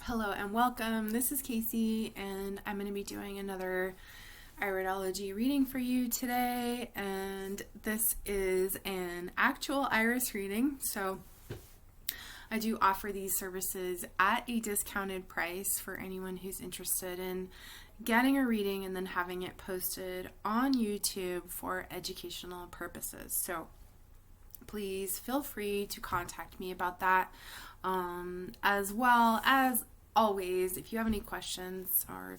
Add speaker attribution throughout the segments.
Speaker 1: Hello and welcome. This is Casey, and I'm going to be doing another Iridology reading for you today. And this is an actual iris reading, so I do offer these services at a discounted price for anyone who's interested in getting a reading and then having it posted on YouTube for educational purposes. So please feel free to contact me about that, as well as always, if you have any questions or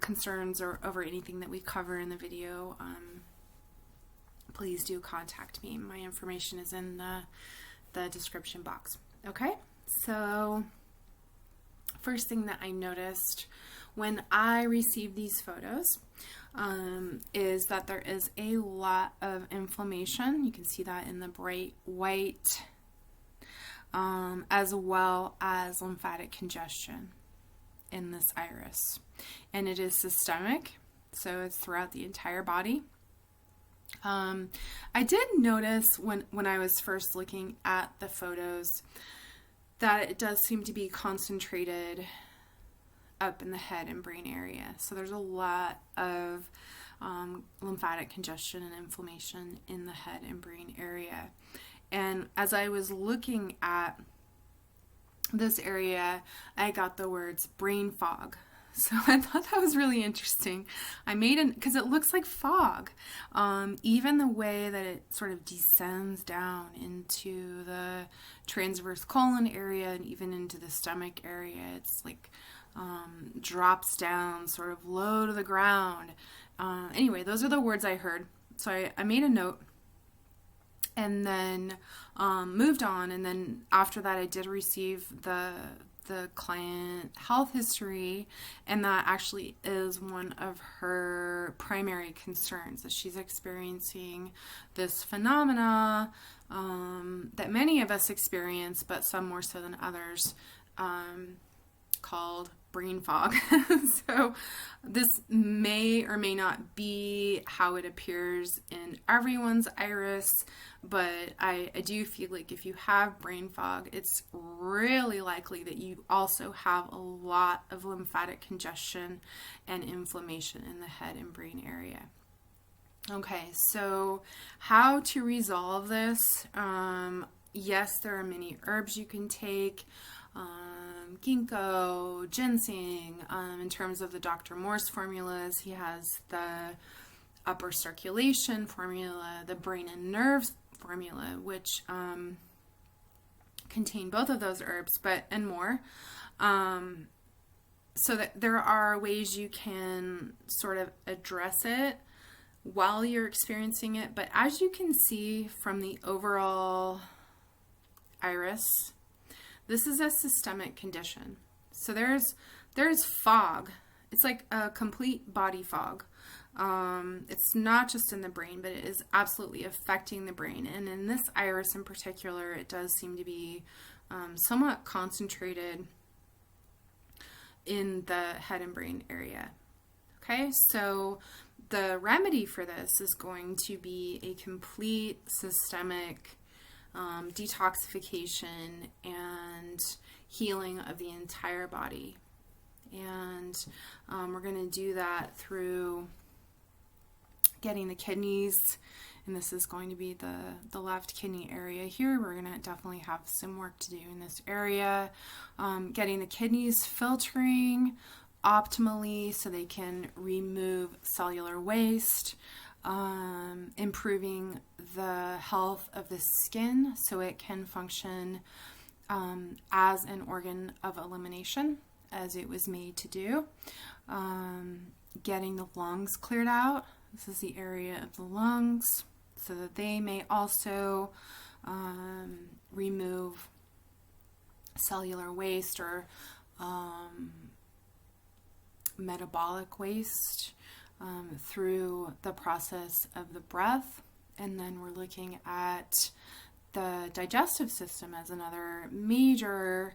Speaker 1: concerns or over anything that we cover in the video, please do contact me. My information is in the description box. Okay, so first thing that I noticed when I received these photos is that there is a lot of inflammation. You can see that in the bright white, as well as lymphatic congestion in this iris. And it is systemic, so it's throughout the entire body. I did notice when I was first looking at the photos that it does seem to be concentrated up in the head and brain area. So there's a lot of lymphatic congestion and inflammation in the head and brain area. And as I was looking at this area, I got the words brain fog. So I thought that was really interesting. I made it because it looks like fog. Even the way that it sort of descends down into the transverse colon area and even into the stomach area. It's like drops down sort of low to the ground. Anyway, those are the words I heard. So I made a note. And then moved on, and then after that I did receive the client health history, and that actually is one of her primary concerns, that she's experiencing this phenomena that many of us experience, but some more so than others, called brain fog. So this may or may not be how it appears in everyone's iris, but I do feel like if you have brain fog, it's really likely that you also have a lot of lymphatic congestion and inflammation in the head and brain area. Okay, so how to resolve this? Yes, there are many herbs you can take. Ginkgo, ginseng. In terms of the Dr. Morse formulas, he has the upper circulation formula, the brain and nerves formula, which contain both of those herbs, and more. So that there are ways you can sort of address it while you're experiencing it. But as you can see from the overall iris, this is a systemic condition. So there's fog. It's like a complete body fog. It's not just in the brain, but it is absolutely affecting the brain. And in this iris in particular, it does seem to be somewhat concentrated in the head and brain area. Okay, so the remedy for this is going to be a complete systemic detoxification and healing of the entire body. And we're going to do that through getting the kidneys, and this is going to be the left kidney area here. We're going to definitely have some work to do in this area. Getting the kidneys filtering optimally so they can remove cellular waste. Improving the health of the skin so it can function as an organ of elimination as it was made to do. Getting the lungs cleared out. This is the area of the lungs so that they may also remove cellular waste or metabolic waste through the process of the breath. And then we're looking at the digestive system as another major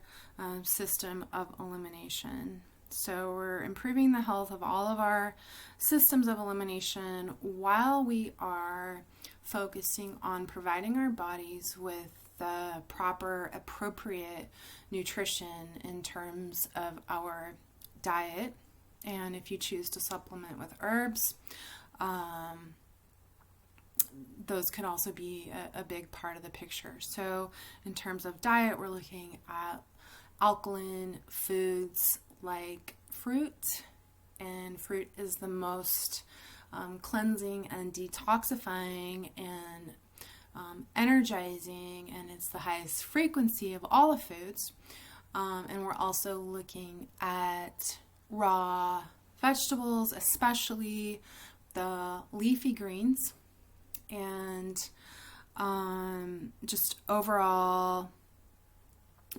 Speaker 1: system of elimination. So we're improving the health of all of our systems of elimination while we are focusing on providing our bodies with the proper, appropriate nutrition in terms of our diet. And if you choose to supplement with herbs, those could also be a big part of the picture. So in terms of diet, we're looking at alkaline foods like fruit, and fruit is the most cleansing and detoxifying and energizing, and it's the highest frequency of all the foods. And we're also looking at raw vegetables, especially the leafy greens, and just overall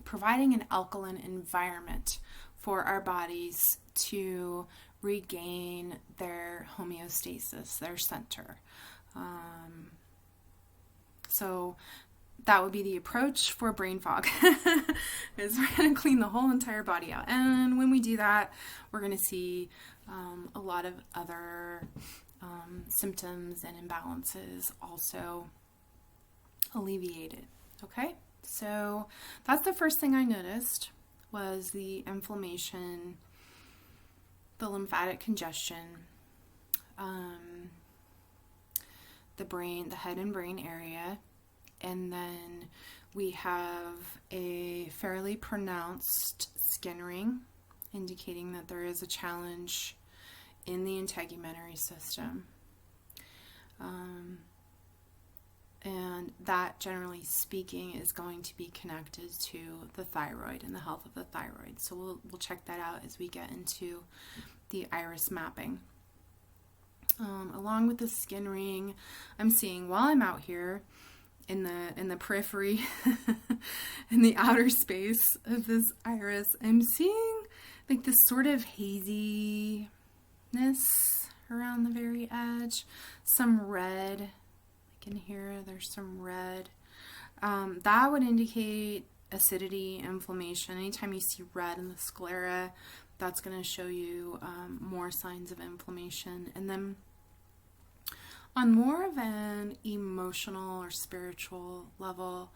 Speaker 1: providing an alkaline environment for our bodies to regain their homeostasis, their center. So that would be the approach for brain fog, is we're going to clean the whole entire body out. And when we do that, we're going to see a lot of other symptoms and imbalances also alleviated. Okay, so that's the first thing I noticed, was the inflammation, the lymphatic congestion, the brain, the head and brain area. And then we have a fairly pronounced skin ring, indicating that there is a challenge in the integumentary system. And that, generally speaking, is going to be connected to the thyroid and the health of the thyroid. So we'll check that out as we get into the iris mapping. Along with the skin ring, I'm seeing, while I'm out here in the periphery, in the outer space of this iris, I'm seeing like this sort of haziness around the very edge, some red. In here, there's some red. That would indicate acidity, inflammation. Anytime you see red in the sclera, that's going to show you more signs of inflammation. And then on more of an emotional or spiritual level,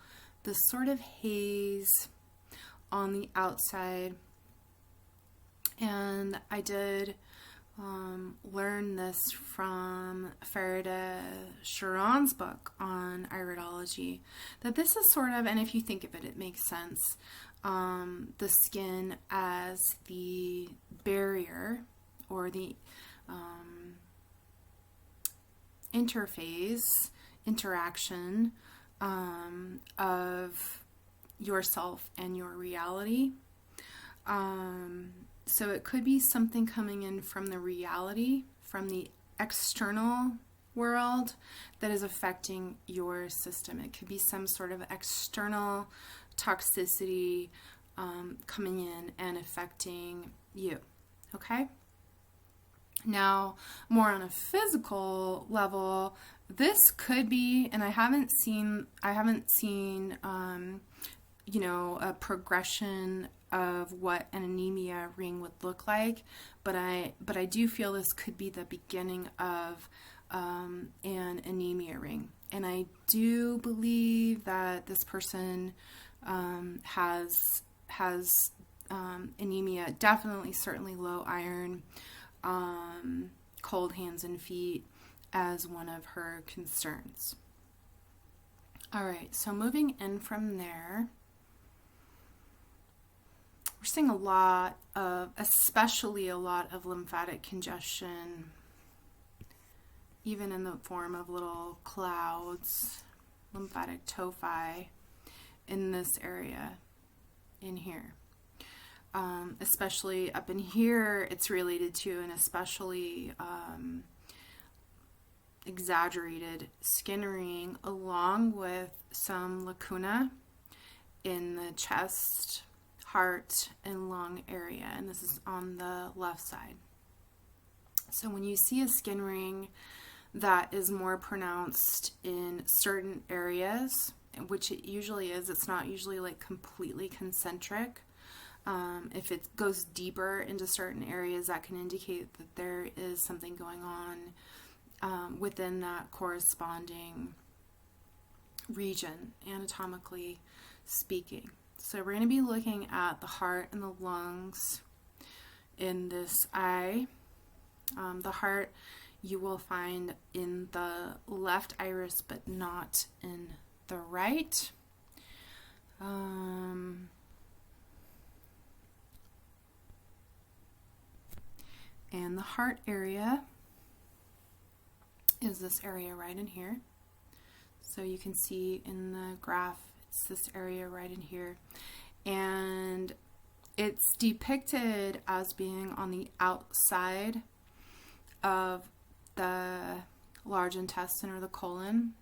Speaker 1: this sort of haze on the outside. And I did learn this from Farida Sharon's book on Iridology, that this is sort of, and if you think of it, it makes sense, the skin as the barrier or the interaction of yourself and your reality. So it could be something coming in from the reality, from the external world, that is affecting your system. It could be some sort of external toxicity coming in and affecting you. Okay? Now, more on a physical level, this could be, and I haven't seen a progression of what an anemia ring would look like, but I do feel this could be the beginning of an anemia ring. And I do believe that this person has anemia, definitely, certainly low iron, cold hands and feet as one of her concerns. All right, so moving in from there, we're seeing especially a lot of lymphatic congestion, even in the form of little clouds, lymphatic tophi in this area, in here. Especially up in here, it's related to an especially exaggerated skin ring, along with some lacuna in the chest, heart, and lung area, and this is on the left side. So when you see a skin ring that is more pronounced in certain areas, which it usually is, it's not usually like completely concentric. If it goes deeper into certain areas, that can indicate that there is something going on within that corresponding region, anatomically speaking. So we're going to be looking at the heart and the lungs in this eye. The heart you will find in the left iris, but not in the right. And the heart area is this area right in here. So you can see in the graph, it's this area right in here. And it's depicted as being on the outside of the large intestine or the colon.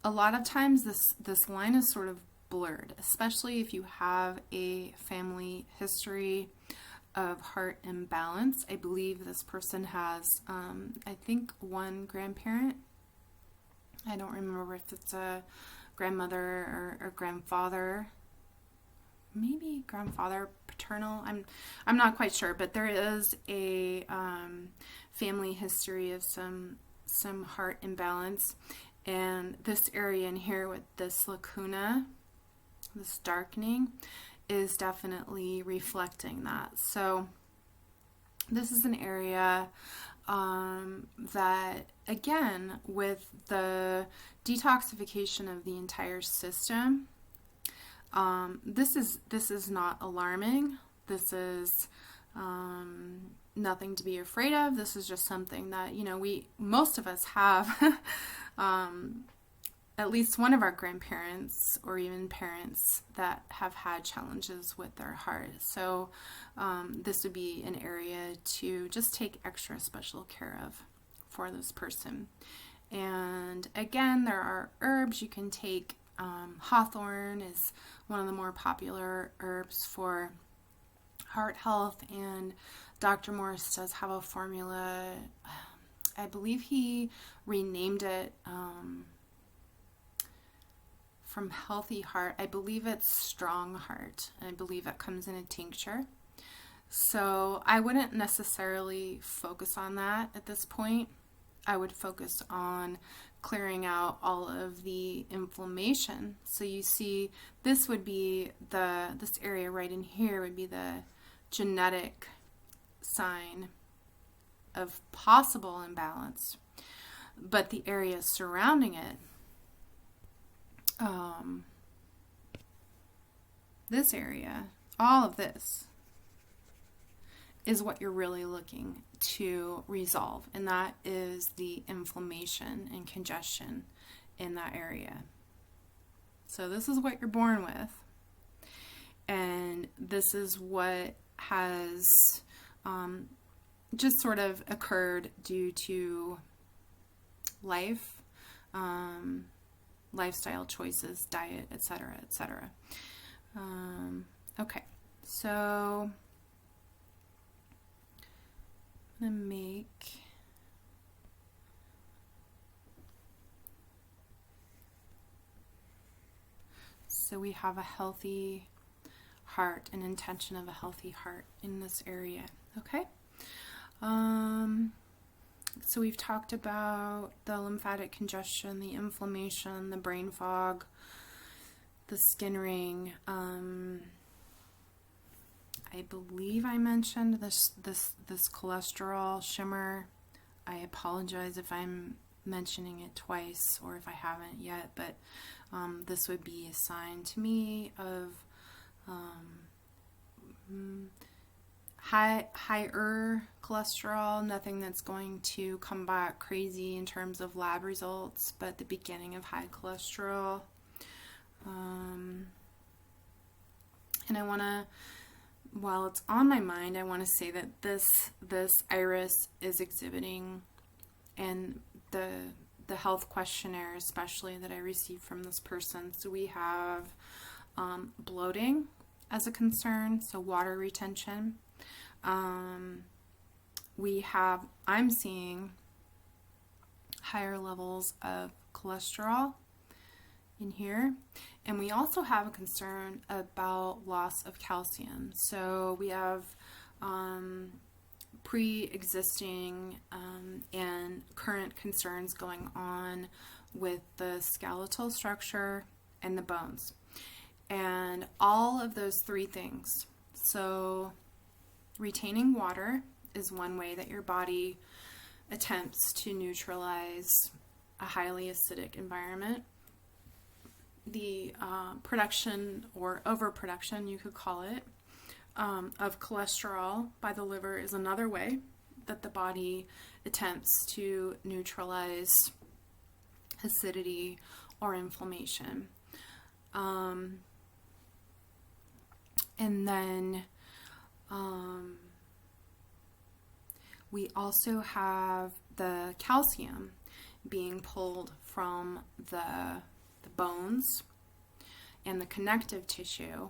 Speaker 1: A lot of times this line is sort of blurred, especially if you have a family history of heart imbalance. I believe this person has, I think, one grandparent. I don't remember if it's a grandmother or grandfather. Maybe grandfather, paternal. I'm not quite sure, but there is a family history of some heart imbalance, and this area in here with this lacuna, this darkening, is definitely reflecting that. So this is an area that, again, with the detoxification of the entire system, this is not alarming. This is nothing to be afraid of. This is just something that, most of us have at least one of our grandparents or even parents that have had challenges with their heart. So this would be an area to just take extra special care of for this person. And again, there are herbs you can take. Hawthorn is one of the more popular herbs for heart health, and Dr. Morse does have a formula. I believe he renamed it from Healthy Heart. I believe it's Strong Heart, and I believe it comes in a tincture. So I wouldn't necessarily focus on that at this point. I would focus on clearing out all of the inflammation. So you see, this would be this area right in here would be the genetic sign of possible imbalance, but the area surrounding it, this area, all of this is what you're really looking to resolve, and that is the inflammation and congestion in that area. So this is what you're born with, and this is what has just sort of occurred due to life, lifestyle choices, diet, etc., etc. Okay, so I'm going to make so we have a healthy heart, an intention of a healthy heart in this area. Okay. So we've talked about the lymphatic congestion, the inflammation, the brain fog, the skin ring. I believe I mentioned this cholesterol shimmer. I apologize if I'm mentioning it twice or if I haven't yet, but this would be a sign to me of higher cholesterol, nothing that's going to come back crazy in terms of lab results, but the beginning of high cholesterol. And I want to, while it's on my mind, I want to say that this iris is exhibiting, and the health questionnaire especially that I received from this person. So we have bloating as a concern, so water retention. I'm seeing higher levels of cholesterol in here, and we also have a concern about loss of calcium. So we have pre-existing and current concerns going on with the skeletal structure and the bones. And all of those three things. So retaining water is one way that your body attempts to neutralize a highly acidic environment. The production or overproduction, you could call it, of cholesterol by the liver is another way that the body attempts to neutralize acidity or inflammation. And then we also have the calcium being pulled from the bones and the connective tissue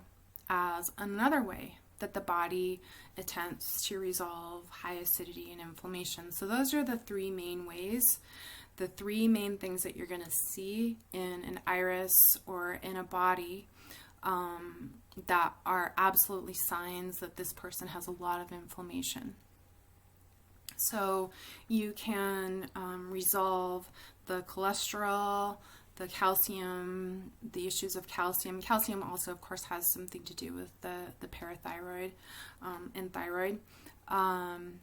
Speaker 1: as another way that the body attempts to resolve high acidity and inflammation. So those are the three main ways, the three main things that you're going to see in an iris or in a body that are absolutely signs that this person has a lot of inflammation. So you can resolve the cholesterol, the calcium, the issues of calcium. Calcium also, of course, has something to do with the parathyroid and thyroid, and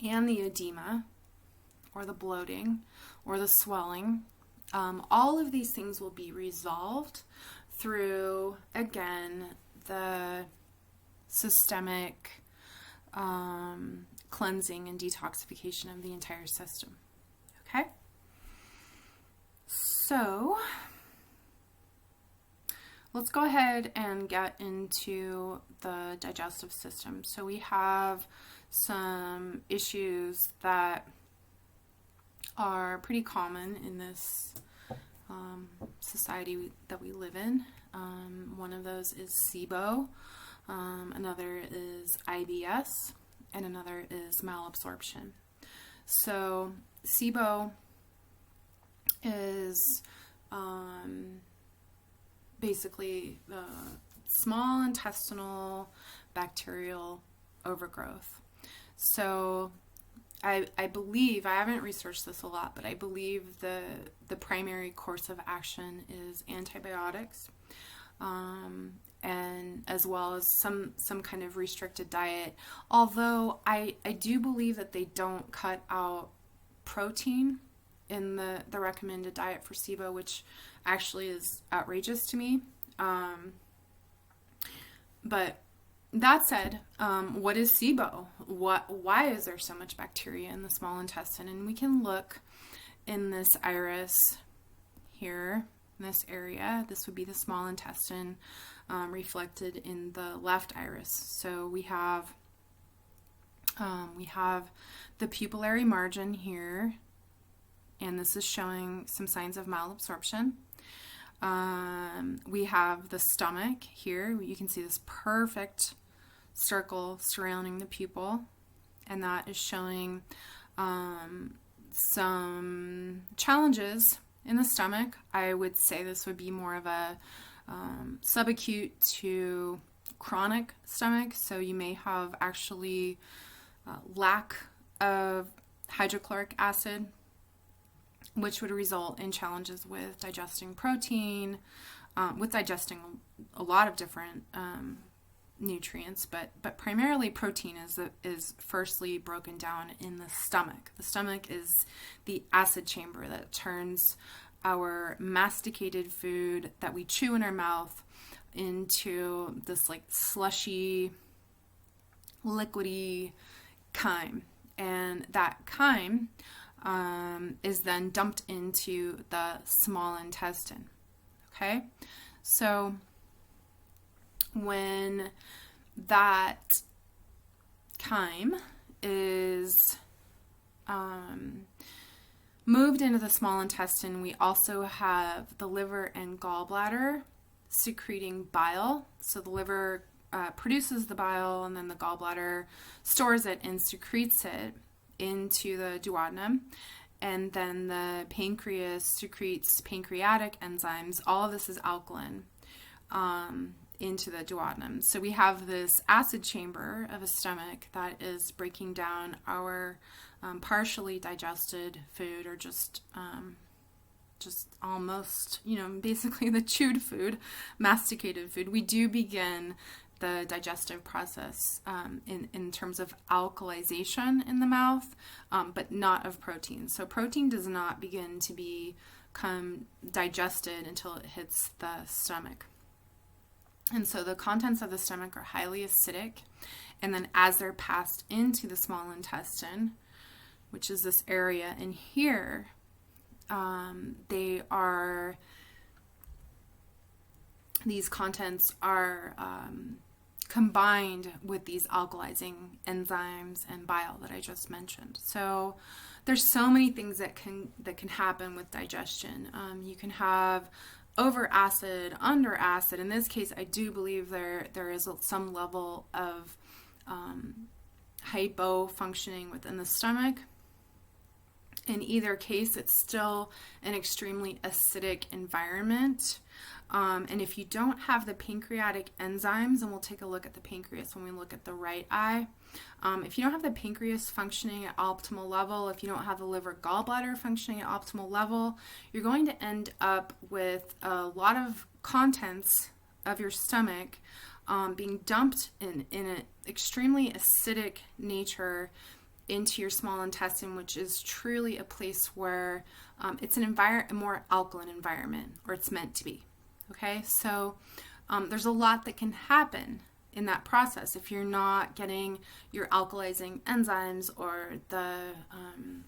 Speaker 1: the edema, or the bloating, or the swelling. All of these things will be resolved through, again, the systemic cleansing and detoxification of the entire system. Okay? So, let's go ahead and get into the digestive system. So we have some issues that are pretty common in this society that we live in. One of those is SIBO, another is IBS, and another is malabsorption. So SIBO is basically the small intestinal bacterial overgrowth. So I believe, I haven't researched this a lot, but I believe the primary course of action is antibiotics, and as well as some kind of restricted diet. Although I do believe that they don't cut out protein in the recommended diet for SIBO, which actually is outrageous to me. But that said, what is SIBO? Why is there so much bacteria in the small intestine? And we can look in this iris here, in this area. This would be the small intestine, reflected in the left iris. So we have the pupillary margin here, and this is showing some signs of malabsorption. We have the stomach here. You can see this perfect circle surrounding the pupil, and that is showing some challenges in the stomach. I would say this would be more of a subacute to chronic stomach, so you may have actually lack of hydrochloric acid, which would result in challenges with digesting protein, with digesting a lot of different nutrients, but primarily protein is firstly broken down in the stomach. The stomach is the acid chamber that turns our masticated food that we chew in our mouth into this like slushy, liquidy chyme, and that chyme is then dumped into the small intestine. Okay, so when that chyme is moved into the small intestine, we also have the liver and gallbladder secreting bile. So the liver produces the bile, and then the gallbladder stores it and secretes it into the duodenum, and then the pancreas secretes pancreatic enzymes. All of this is alkaline into the duodenum. So we have this acid chamber of a stomach that is breaking down our partially digested food, or just just almost, basically the chewed food, masticated food, we do begin the digestive process in terms of alkalization in the mouth, but not of protein. So protein does not begin to become digested until it hits the stomach. And so the contents of the stomach are highly acidic, and then as they're passed into the small intestine, which is this area in here, these contents are combined with these alkalizing enzymes and bile that I just mentioned. So there's so many things that can happen with digestion. You can have over acid, under acid. In this case, I do believe there is some level of hypo functioning within the stomach. In either case, it's still an extremely acidic environment. And if you don't have the pancreatic enzymes, and we'll take a look at the pancreas when we look at the right eye, if you don't have the pancreas functioning at optimal level, if you don't have the liver gallbladder functioning at optimal level, you're going to end up with a lot of contents of your stomach being dumped in an extremely acidic nature into your small intestine, which is truly a place where it's a more alkaline environment, or it's meant to be. Okay, so there's a lot that can happen in that process if you're not getting your alkalizing enzymes or the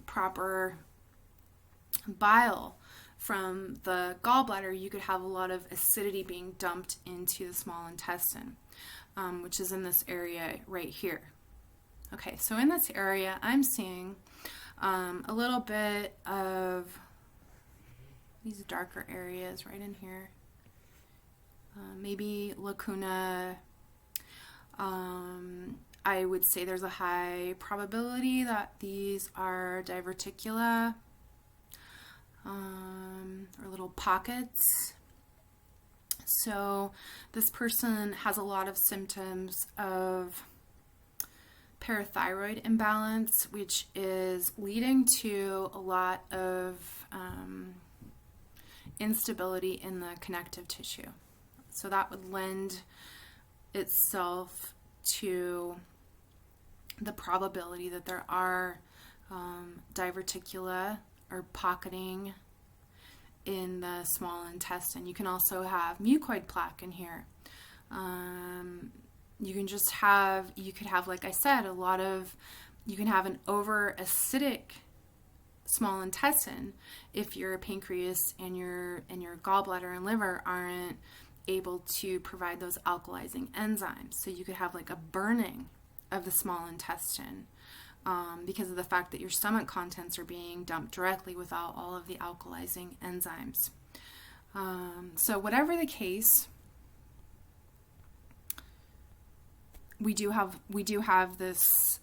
Speaker 1: proper bile from the gallbladder. You could have a lot of acidity being dumped into the small intestine, which is in this area right here. Okay, so in this area, I'm seeing a little bit of these darker areas right in here. Maybe lacuna. I would say there's a high probability that these are diverticula, or little pockets. So this person has a lot of symptoms of parathyroid imbalance, which is leading to a lot of instability in the connective tissue. So that would lend itself to the probability that there are diverticula or pocketing in the small intestine. You can also have mucoid plaque in here. You could have, like I said, you can have an over acidic small intestine if your pancreas and your gallbladder and liver aren't able to provide those alkalizing enzymes. So you could have like a burning of the small intestine because of the fact that your stomach contents are being dumped directly without all of the alkalizing enzymes. So whatever the case, we do have this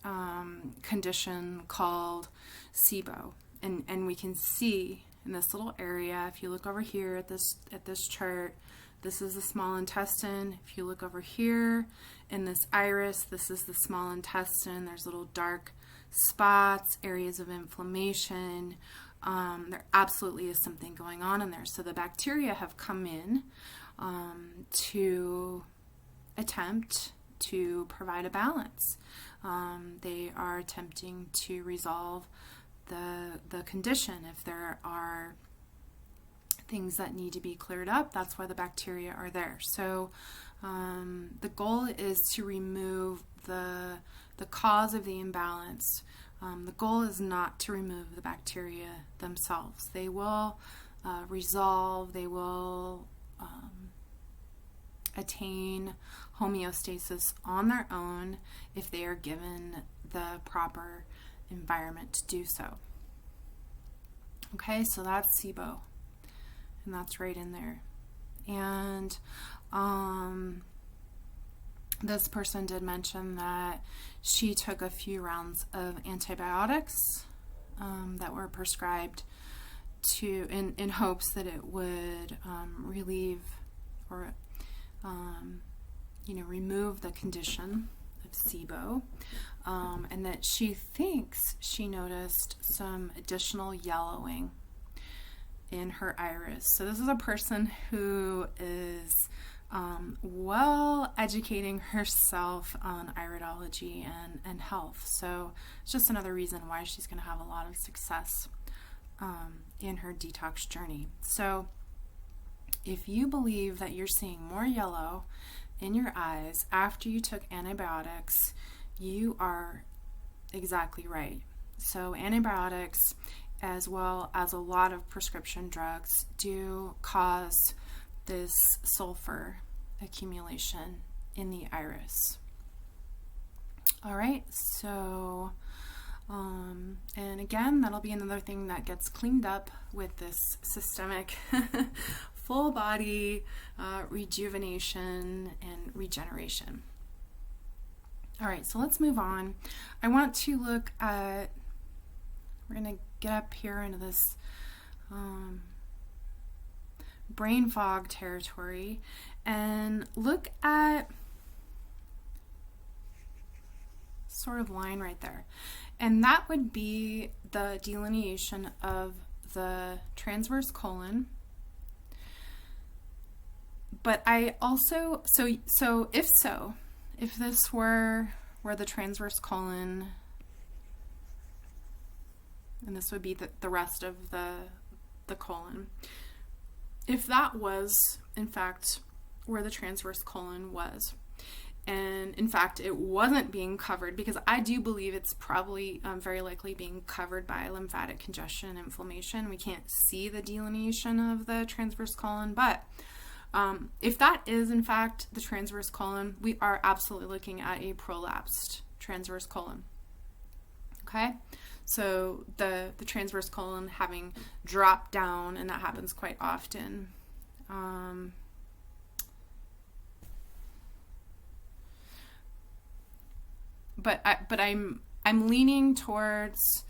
Speaker 1: condition called SIBO, and we can see in this little area, if you look over here at this chart, this is the small intestine. If you look over here in this iris, this is the small intestine. There's little dark spots, areas of inflammation. There absolutely is something going on in there. So the bacteria have come in to attempt to provide a balance. They are attempting to resolve the condition. If there are things that need to be cleared up, that's why the bacteria are there. So the goal is to remove the cause of the imbalance. The goal is not to remove the bacteria themselves. They will resolve, they will attain homeostasis on their own if they are given the proper environment to do so. Okay, so that's SIBO, and that's right in there. And this person did mention that she took a few rounds of antibiotics that were prescribed in hopes that it would relieve or remove the condition of SIBO, and that she thinks she noticed some additional yellowing in her iris. So this is a person who is well educating herself on iridology and health. So it's just another reason why she's going to have a lot of success in her detox journey. So if you believe that you're seeing more yellow in your eyes after you took antibiotics, you are exactly right. So antibiotics, as well as a lot of prescription drugs, do cause this sulfur accumulation in the iris. All right, so and again, that'll be another thing that gets cleaned up with this systemic full body rejuvenation and regeneration. All right, so let's move on. I want to look at, we're going to get up here into this brain fog territory and look at sort of line right there. And that would be the delineation of the transverse colon. But I also, if this were where the transverse colon, and this would be the rest of the colon, if that was, in fact, where the transverse colon was, and in fact it wasn't being covered, because I do believe it's probably very likely being covered by lymphatic congestion and inflammation. We can't see the delineation of the transverse colon, but if that is in fact the transverse colon, we are absolutely looking at a prolapsed transverse colon. Okay, so the transverse colon having dropped down, and that happens quite often. But I'm leaning towards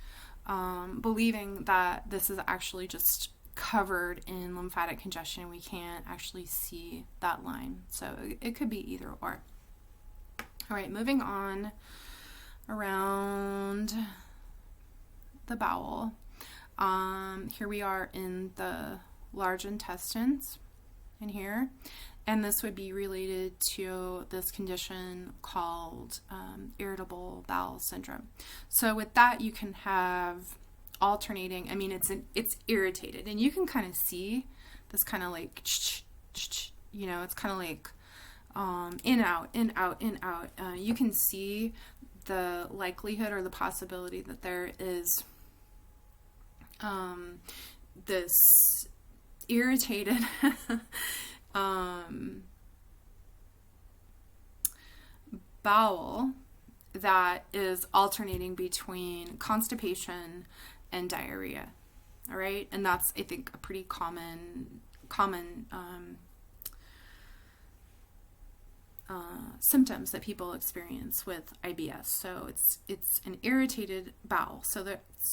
Speaker 1: believing that this is actually just covered in lymphatic congestion. We can't actually see that line, so it could be either or. All right, moving on around the bowel. Here we are in the large intestines in here, and this would be related to this condition called irritable bowel syndrome. So with that, you can have alternating, I mean, it's irritated, and you can kind of see this kind of like, you know, it's kind of like in, out, in, out, in, out. You can see the likelihood or the possibility that there is this irritated bowel that is alternating between constipation and diarrhea. All right, and that's, I think, a pretty common symptoms that people experience with IBS. So it's an irritated bowel. So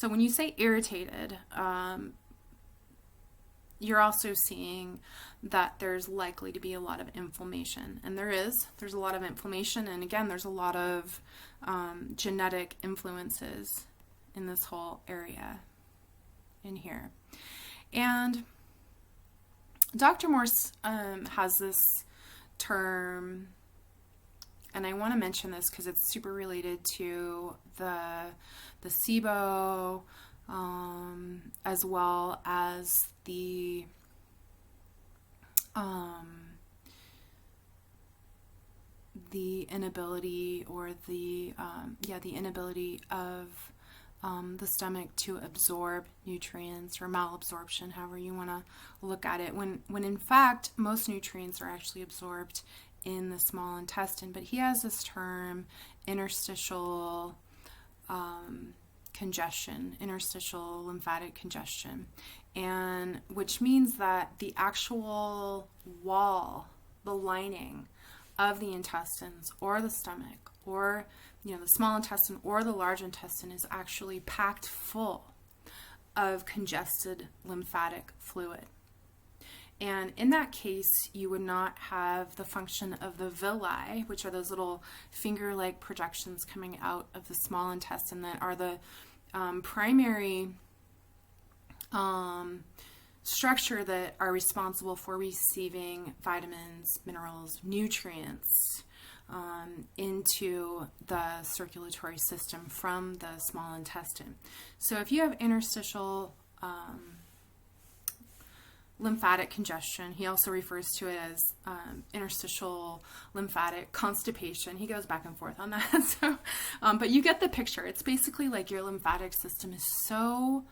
Speaker 1: when you say irritated, you're also seeing that there's likely to be a lot of inflammation, and there's a lot of inflammation, and again, there's a lot of genetic influences in this whole area in here. And Dr. Morse has this term, and I want to mention this because it's super related to the SIBO, as well as the inability, or the inability of the stomach to absorb nutrients, or malabsorption, however you want to look at it, when in fact most nutrients are actually absorbed in the small intestine. But he has this term, interstitial congestion, interstitial lymphatic congestion, and which means that the actual wall, the lining of the intestines or the stomach, or the small intestine or the large intestine, is actually packed full of congested lymphatic fluid. And in that case, you would not have the function of the villi, which are those little finger-like projections coming out of the small intestine that are the primary structure that are responsible for receiving vitamins, minerals, nutrients into the circulatory system from the small intestine. So if you have interstitial lymphatic congestion, he also refers to it as interstitial lymphatic constipation. He goes back and forth on that. So, but you get the picture. It's basically like your lymphatic system is so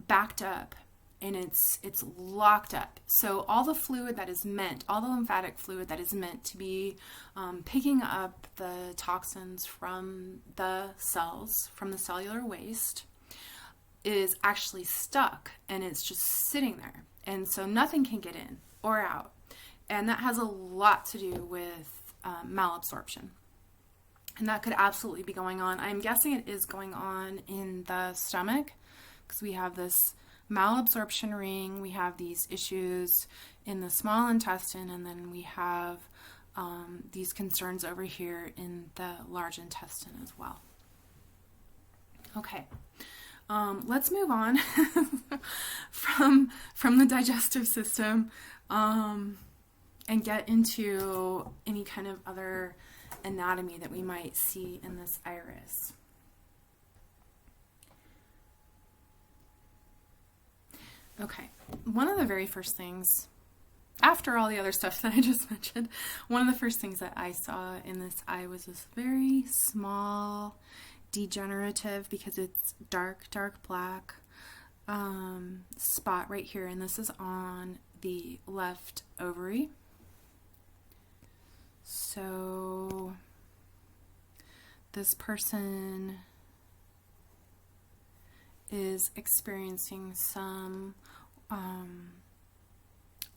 Speaker 1: backed up and it's locked up. So all the fluid that is meant, all the lymphatic fluid that is meant to be picking up the toxins from the cells, from the cellular waste, is actually stuck and it's just sitting there. And so nothing can get in or out. And that has a lot to do with malabsorption. And that could absolutely be going on. I'm guessing it is going on in the stomach because we have this malabsorption ring, we have these issues in the small intestine, and then we have these concerns over here in the large intestine as well. Okay, let's move on from the digestive system and get into any kind of other anatomy that we might see in this iris. Okay, one of the very first things, after all the other stuff that I just mentioned, one of the first things that I saw in this eye was this very small degenerative, because it's dark black spot right here, and this is on the left ovary. So this person is experiencing some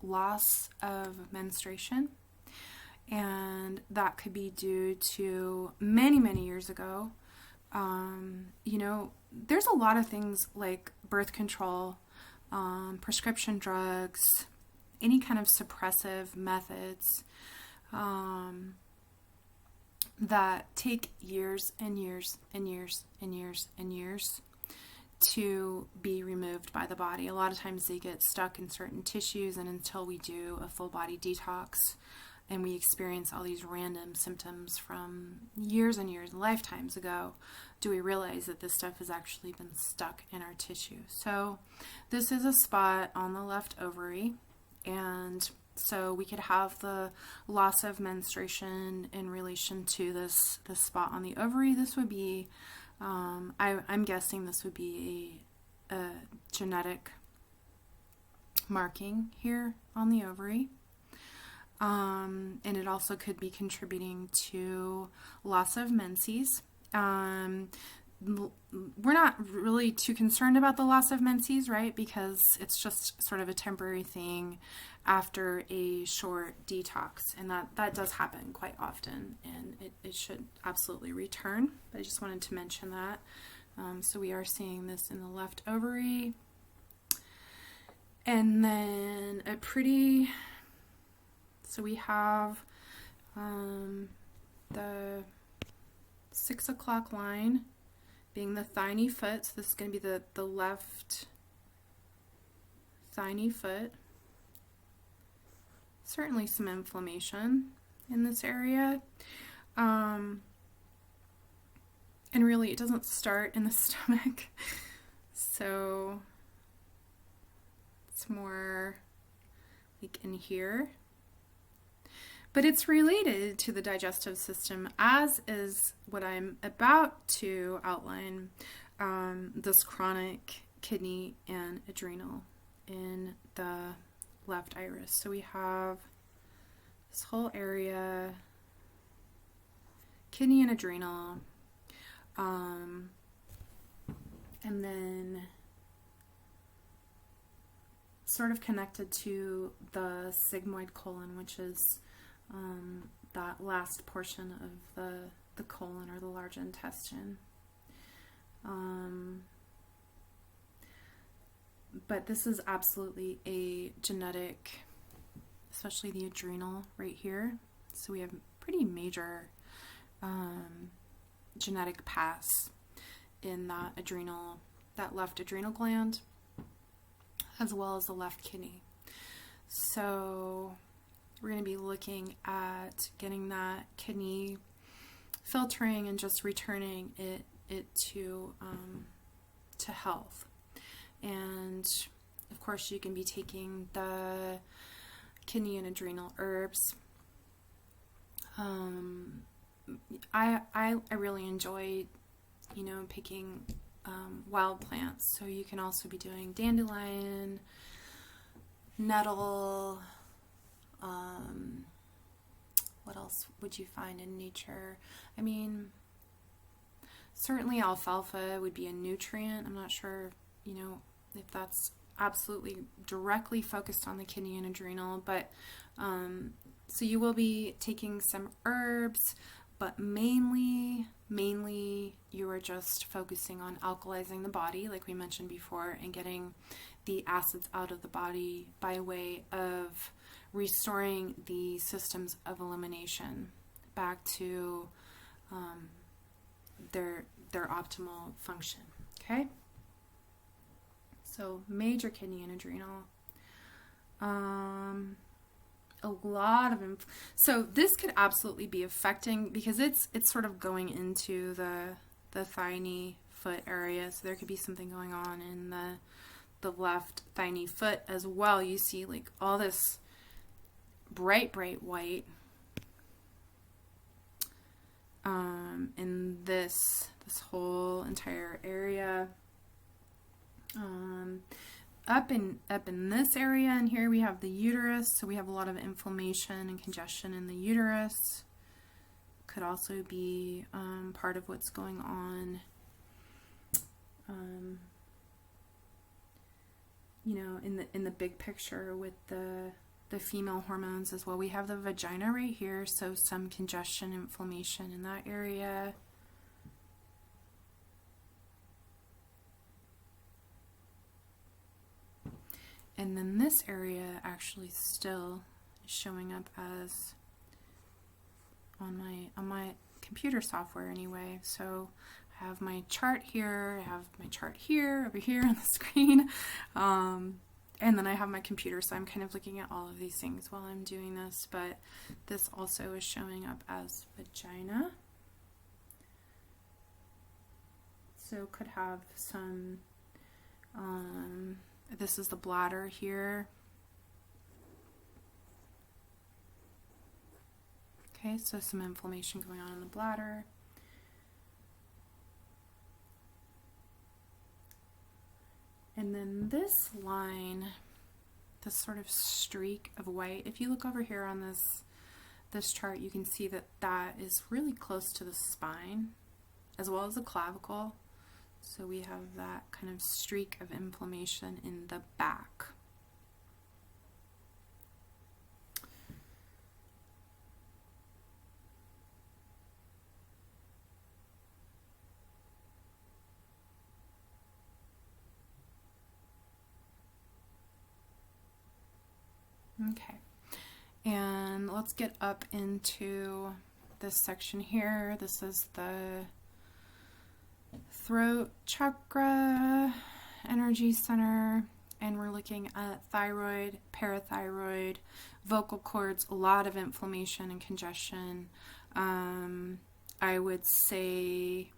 Speaker 1: loss of menstruation, and that could be due to many years ago. You know, there's a lot of things like birth control, prescription drugs, any kind of suppressive methods that take years and years and years and years and years to be removed by the body. A lot of times they get stuck in certain tissues, and until we do a full body detox and we experience all these random symptoms from years and years, lifetimes ago, do we realize that this stuff has actually been stuck in our tissue. So this is a spot on the left ovary, and so we could have the loss of menstruation in relation to this spot on the ovary. This would be I'm guessing this would be a genetic marking here on the ovary. And it also could be contributing to loss of menses. We're not really too concerned about the loss of menses, right? Because it's just sort of a temporary thing after a short detox. And that does happen quite often, and it should absolutely return. But I just wanted to mention that. So we are seeing this in the left ovary. And then so we have the 6 o'clock line being the tiny foot. So this is going to be the left tiny foot. Certainly some inflammation in this area. And really it doesn't start in the stomach. So it's more like in here. But it's related to the digestive system, as is what I'm about to outline, this chronic kidney and adrenal in the left iris. So we have this whole area, kidney and adrenal, and then sort of connected to the sigmoid colon, which is that last portion of the colon or the large intestine. But this is absolutely a genetic, especially the adrenal right here. So we have pretty major genetic paths in that left adrenal gland. as well as the left kidney. So we're going to be looking at getting that kidney filtering and just returning it to health. And of course, you can be taking the kidney and adrenal herbs. I really enjoy, picking wild plants. So you can also be doing dandelion, nettle. What else would you find in nature? I mean, certainly alfalfa would be a nutrient. I'm not sure, if that's absolutely directly focused on the kidney and adrenal, but so you will be taking some herbs, but mainly you are just focusing on alkalizing the body, like we mentioned before, and getting the acids out of the body by way of restoring the systems of elimination back to their optimal function. Okay? So major kidney and adrenal. A lot of so this could absolutely be affecting, because it's sort of going into the thigh knee foot area. So there could be something going on in the left thigh knee foot as well. You see like all this bright white in this whole entire area. Up in this area, and here we have the uterus, so we have a lot of inflammation and congestion in the uterus. Could also be part of what's going on, in the big picture with the female hormones as well. We have the vagina right here, so some congestion, inflammation in that area. And then this area actually still is showing up as on my computer software anyway. So I have my chart here, I have my chart here, over here on the screen, and then I have my computer, so I'm kind of looking at all of these things while I'm doing this, but this also is showing up as vagina. So could have some this is the bladder here. Okay, so some inflammation going on in the bladder. And then this line, this sort of streak of white, if you look over here on this chart, you can see that is really close to the spine, as well as the clavicle. So we have that kind of streak of inflammation in the back. Okay, and let's get up into this section here. This is the throat chakra, energy center, and we're looking at thyroid, parathyroid, vocal cords, a lot of inflammation and congestion. I would say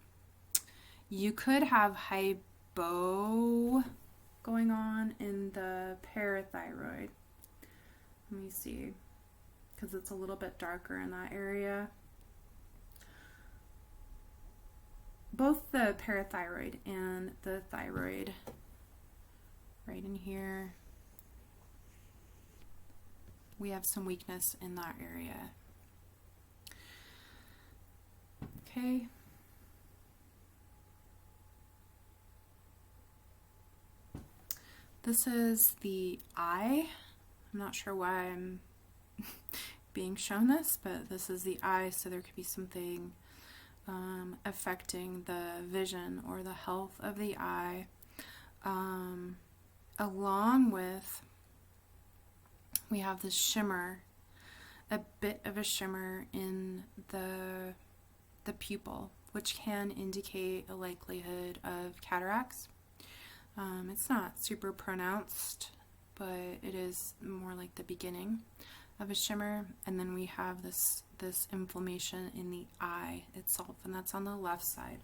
Speaker 1: you could have SIBO going on in the parathyroid. Let me see, because it's a little bit darker in that area. Both the parathyroid and the thyroid, right in here, we have some weakness in that area. Okay. This is the eye. I'm not sure why I'm being shown this, but this is the eye, so there could be something affecting the vision or the health of the eye, along with, we have this shimmer, a bit of a shimmer in the pupil, which can indicate a likelihood of cataracts. It's not super pronounced, but it is more like the beginning of a shimmer. And then we have this inflammation in the eye itself, and that's on the left side.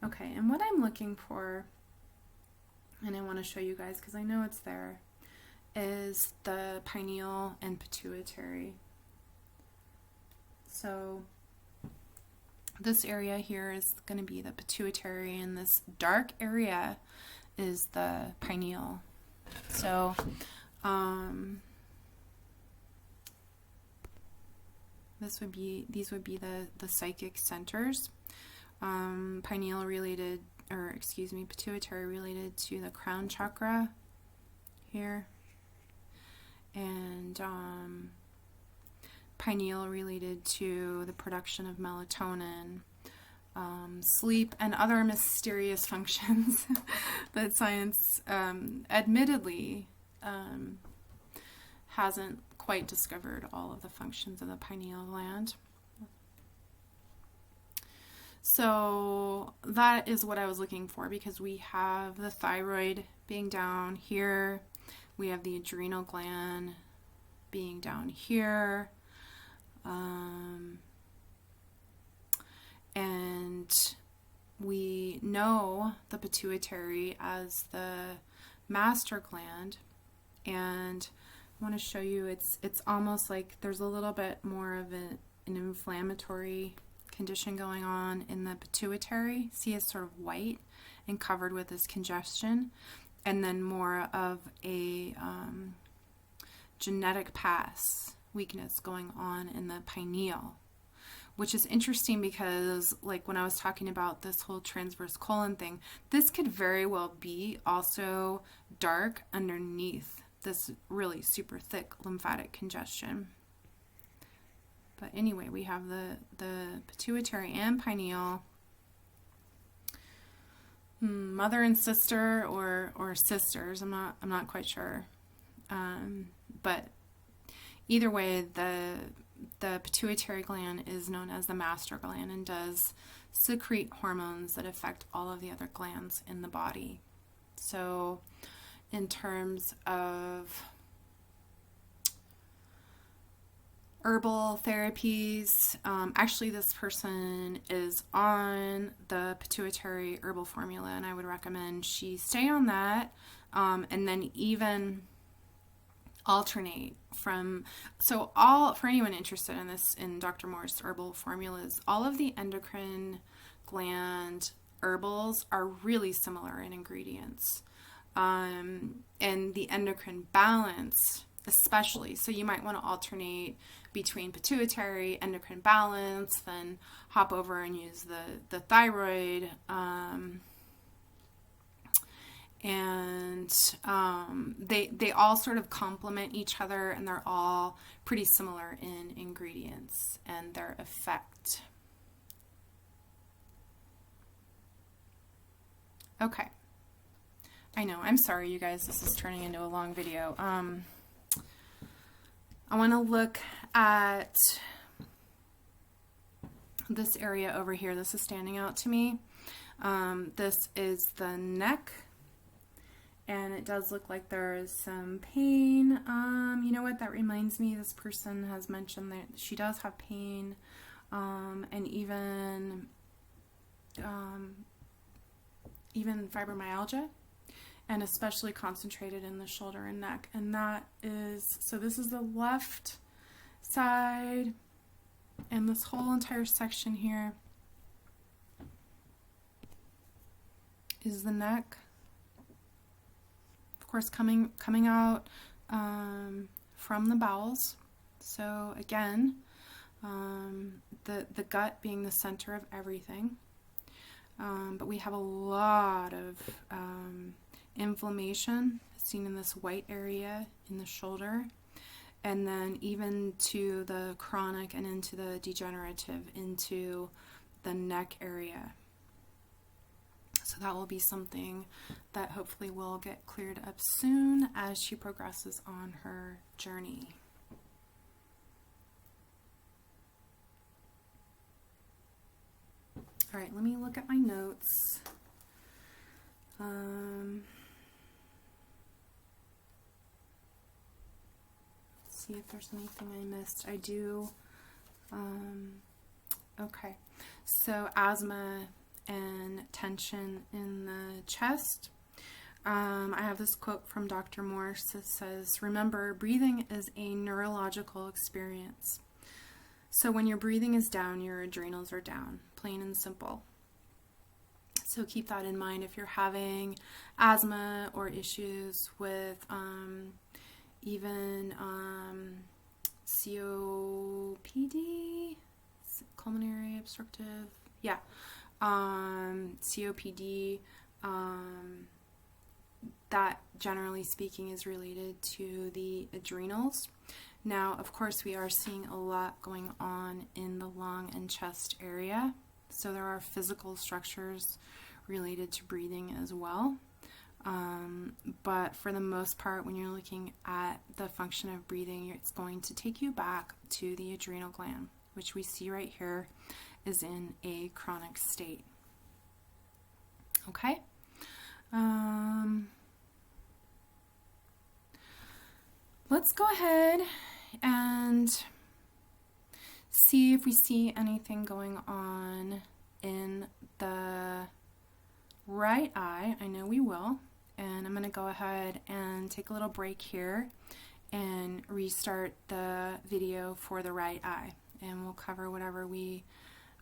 Speaker 1: Okay, and what I'm looking for, and I want to show you guys because I know it's there, is the pineal and pituitary. So this area here is going to be the pituitary, and this dark area is the pineal. So these would be the psychic centers. Pineal related, or excuse me, pituitary related to the crown chakra here, and pineal related to the production of melatonin, sleep, and other mysterious functions that science admittedly hasn't quite discovered all of the functions of the pineal gland. So that is what I was looking for, because we have the thyroid being down here, we have the adrenal gland being down here, and we know the pituitary as the master gland. And I want to show you, it's almost like there's a little bit more of an inflammatory condition going on in the pituitary. See, it's sort of white and covered with this congestion, and then more of a genetic past weakness going on in the pineal, which is interesting because, like, when I was talking about this whole transverse colon thing, this could very well be also dark underneath this really super thick lymphatic congestion. But anyway, we have the pituitary and pineal, mother and sister, or sisters. I'm not quite sure. But either way, the pituitary gland is known as the master gland and does secrete hormones that affect all of the other glands in the body. So in terms of herbal therapies, actually this person is on the pituitary herbal formula, and I would recommend she stay on that, and then even alternate from, so all, for anyone interested in this, in Dr. Morse herbal formulas, all of the endocrine gland herbals are really similar in ingredients, and the endocrine balance especially. So you might want to alternate between pituitary, endocrine balance, then hop over and use the thyroid, and they all sort of complement each other, and they're all pretty similar in ingredients and their effect. Okay. I know, I'm sorry you guys, this is turning into a long video. I want to look at this area over here. This is standing out to me. This is the neck, and it does look like there is some pain. You know what, that reminds me, this person has mentioned that she does have pain, and even fibromyalgia, and especially concentrated in the shoulder and neck. And that is, so this is the left side, and this whole entire section here is the neck. Of course, coming out from the bowels. So again, the gut being the center of everything. But we have a lot of inflammation seen in this white area in the shoulder, and then even to the chronic and into the degenerative into the neck area. So that will be something that hopefully will get cleared up soon as she progresses on her journey. All right, let me look at my notes. See if there's anything I missed. I do. Okay, so asthma and tension in the chest. I have this quote from Dr. Morse that says, remember, breathing is a neurological experience. So when your breathing is down, your adrenals are down, plain and simple. So keep that in mind if you're having asthma or issues with even COPD, pulmonary obstructive, COPD, that generally speaking is related to the adrenals. Now, of course, we are seeing a lot going on in the lung and chest area. So there are physical structures related to breathing as well. But for the most part, when you're looking at the function of breathing, it's going to take you back to the adrenal gland, which we see right here is in a chronic state. Okay? Let's go ahead and see if we see anything going on in the right eye. I know we will. And I'm going to go ahead and take a little break here and restart the video for the right eye. And we'll cover whatever we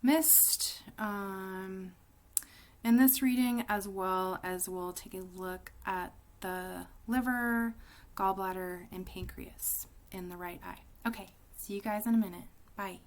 Speaker 1: missed in this reading, as well as we'll take a look at the liver, gallbladder, and pancreas in the right eye. Okay, see you guys in a minute. Bye.